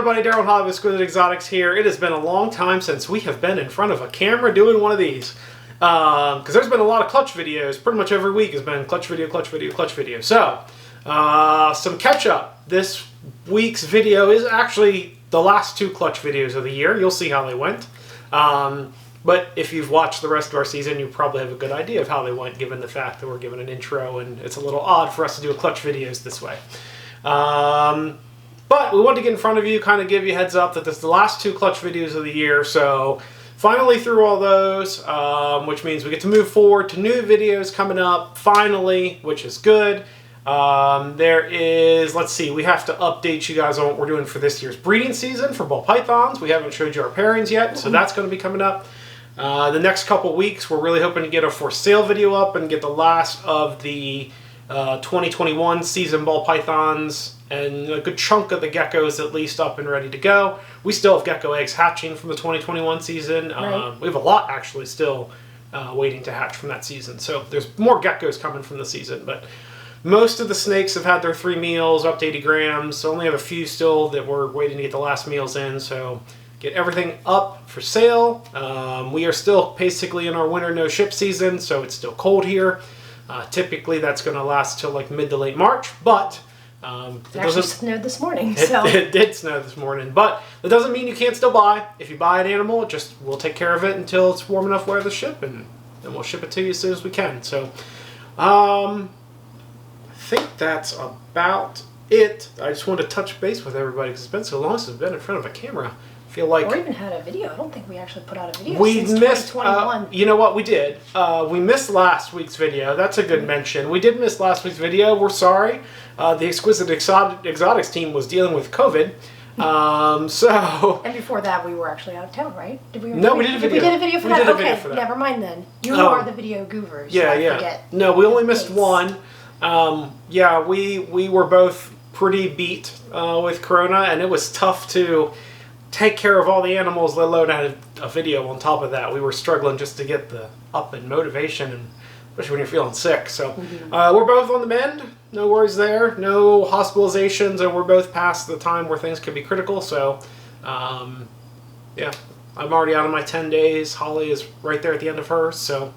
everybody, Daryl and Holly with Exquisite Exotics here. It has been a long time since we have been in front of a camera doing one of these. Because there's been a lot of clutch videos. Pretty much every week has been clutch video, clutch video, clutch video. So, some catch up. This week's video is actually the last two clutch videos of the year. You'll see how they went. But if you've watched the rest of our season, you probably have a good idea of how they went, given the fact that we're given an intro, and it's a little odd for us to do a clutch videos this way. But we wanted to get in front of you, kind of give you a heads up that this is the last two clutch videos of the year, so finally through all those, which means we get to move forward to new videos coming up, finally, which is good. There is, let's see, we have to update you guys on what we're doing for this year's breeding season for ball pythons. We haven't showed you our pairings yet, so that's going to be coming up. The next couple weeks, we're really hoping to get a for sale video up and get the last of the 2021 season ball pythons and a good chunk of the geckos at least up and ready to go. We still have gecko eggs hatching from the 2021 season. Right. We have a lot actually still waiting to hatch from that season. So there's more geckos coming from the season, but most of the snakes have had their 3 meals up to 80 grams. So only have a few still that we're waiting to get the last meals in. So get everything up for sale. We are still basically in our winter no ship season, so it's still cold here. Typically that's going to last till like mid to late March, but it actually snowed this morning, so it did snow this morning, but that doesn't mean you can't still buy. If you buy an animal, we'll take care of it until it's warm enough where the ship, and then we'll ship it to you as soon as we can. So, I think that's about it. I just wanted to touch base with everybody because it's been so long since I've been in front of a camera. I feel like or even had a video. I don't think we actually put out a video we since missed 2021. you know what we did? We missed last week's video. That's a good mention. We did miss last week's video. We're sorry. The Exquisite Exotics team was dealing with COVID. So And before that, we were actually out of town, right? Did we? No, we did a video. We did a video for We that. did a Okay, video for that. never mind then. You Oh. are the video gurus. yeah, so I yeah. forget. No, we only missed dates. one. Yeah, we were both pretty beat with Corona, and it was tough to take care of all the animals, let alone add a video on top of that. We were struggling just to get the up and motivation, and especially when you're feeling sick. So we're both on the mend. No worries there. No hospitalizations, and we're both past the time where things could be critical. So, yeah, I'm already out of my 10 days. Holly is right there at the end of hers. So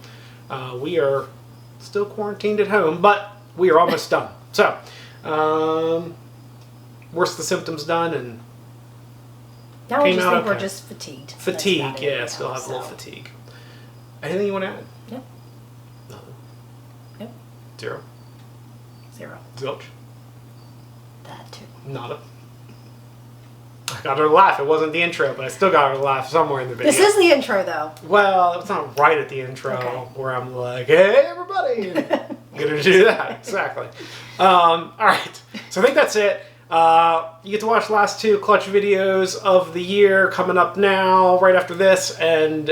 we are still quarantined at home, but we are almost done. So, worst of the symptoms done, and Now we came just out think we're okay. just fatigued. That's fatigue. about it Yeah, now, still have a little so. fatigue. Anything you want to add? No. Nothing. Nope. Zero. 0. Zilch. That too. Nada. I got her to laugh. It wasn't the intro, but I still got her to laugh somewhere in the video. This is the intro, though. Well, it's not right at the intro Okay. where I'm like, hey, everybody. I'm going to do that. Exactly. All right. So I think that's it. You get to watch the last two clutch videos of the year coming up now, right after this, and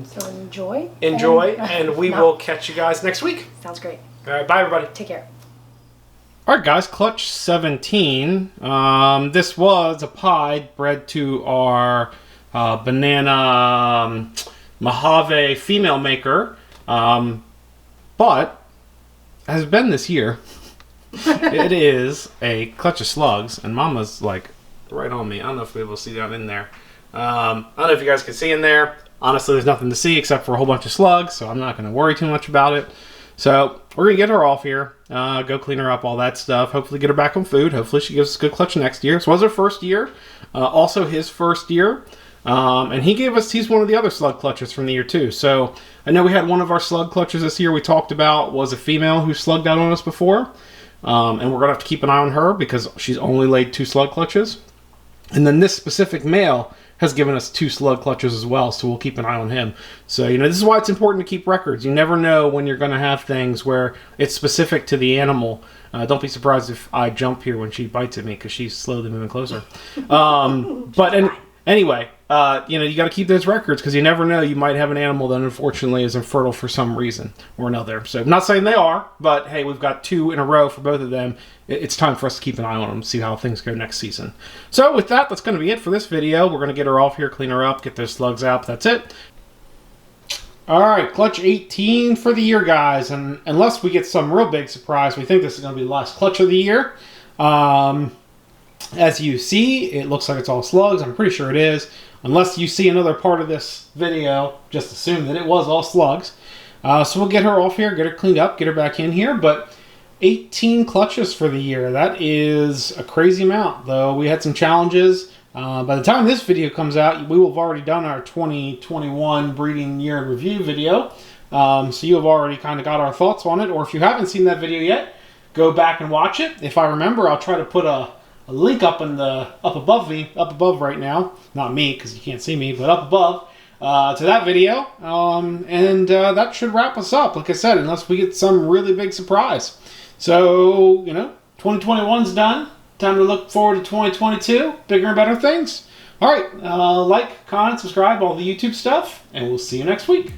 So enjoy. and we will catch you guys next week. Sounds great. All right, bye, everybody. Take care. All right, guys, clutch 17. This was a pie bred to our banana Mojave female maker, but has been this year. It is a clutch of slugs, and Mama's like right on me. I don't know if we'll be able to see down in there. I don't know if you guys can see in there. Honestly, there's nothing to see except for a whole bunch of slugs, so I'm not going to worry too much about it. So we're going to get her off here, go clean her up, all that stuff. Hopefully get her back on food. Hopefully she gives us a good clutch next year. This was her first year, also his first year. And he's one of the other slug clutches from the year too. So I know we had one of our slug clutches this year we talked about was a female who slugged out on us before. And we're going to have to keep an eye on her because she's only laid 2 slug clutches. And then this specific male has given us 2 slug clutches as well, so we'll keep an eye on him. So, this is why it's important to keep records. You never know when you're going to have things where it's specific to the animal. Don't be surprised if I jump here when she bites at me because she's slowly moving closer. Anyway, you got to keep those records because you never know. You might have an animal that unfortunately is infertile for some reason or another. So I'm not saying they are, but hey, we've got 2 in a row for both of them. It's time for us to keep an eye on them, see how things go next season. So with that, that's going to be it for this video. We're going to get her off here, clean her up, get those slugs out. That's it. All right, clutch 18 for the year, guys. And unless we get some real big surprise, we think this is going to be the last clutch of the year. As you see, it looks like it's all slugs. I'm pretty sure it is. Unless you see another part of this video, just assume that it was all slugs. So we'll get her off here, get her cleaned up, get her back in here. But 18 clutches for the year. That is a crazy amount, though. We had some challenges. By the time this video comes out, we will have already done our 2021 breeding year in review video. So you have already kind of got our thoughts on it. Or if you haven't seen that video yet, go back and watch it. If I remember, I'll try to put a link up above right now. Not me, because you can't see me, but up above to that video. That should wrap us up, like I said, unless we get some really big surprise. So, 2021's done. Time to look forward to 2022. Bigger and better things. All right, like, comment, subscribe, all the YouTube stuff, and we'll see you next week.